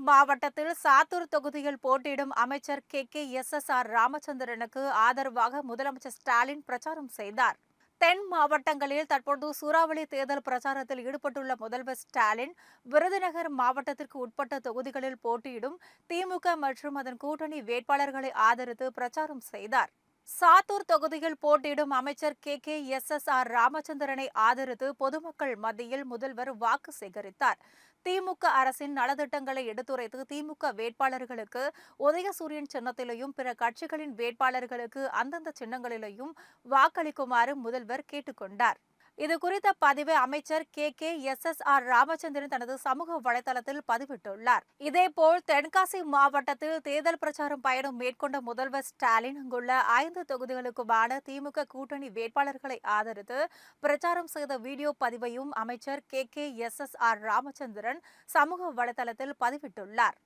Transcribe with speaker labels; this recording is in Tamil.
Speaker 1: மாவட்டத்தில் சாத்தூர் தொகுதியில் போட்டியிடும் அமைச்சர் KKSSR ராமச்சந்திரனுக்கு ஆதரவாக முதலமைச்சர் ஸ்டாலின் பிரச்சாரம் செய்தார். தென் மாவட்டங்களில் தற்போது சூறாவளி தேர்தல் பிரச்சாரத்தில் ஈடுபட்டுள்ள முதல்வர் ஸ்டாலின், விருதுநகர் மாவட்டத்திற்கு உட்பட்ட தொகுதிகளில் போட்டியிடும் திமுக மற்றும் அதன் கூட்டணி வேட்பாளர்களை ஆதரித்து பிரச்சாரம் செய்தார். சாத்தூர் தொகுதியில் போட்டியிடும் அமைச்சர் KKSSR ராமச்சந்திரனை ஆதரித்து பொதுமக்கள் மத்தியில் முதல்வர் வாக்கு சேகரித்தார். திமுக அரசின் நலத்திட்டங்களை எடுத்துரைத்து திமுக வேட்பாளர்களுக்கு உதயசூரியன் சின்னத்திலையும் பிற கட்சிகளின் வேட்பாளர்களுக்கு அந்தந்த சின்னங்களிலையும் வாக்களிக்குமாறு முதல்வர் கேட்டுக் கொண்டார். இதுகுறித்த பதிவை அமைச்சர் KKSSR ராமச்சந்திரன் தனது சமூக வலைதளத்தில் பதிவிட்டுள்ளார். இதேபோல் தென்காசி மாவட்டத்தில் தேர்தல் பிரச்சாரம் பயணம் மேற்கொண்ட முதல்வர் ஸ்டாலின் அங்குள்ள 5 தொகுதிகளுக்குமான திமுக கூட்டணி வேட்பாளர்களை ஆதரித்து பிரச்சாரம் செய்த வீடியோ பதிவையும் அமைச்சர் KKSSR ராமச்சந்திரன் சமூக வலைதளத்தில் பதிவிட்டுள்ளார்.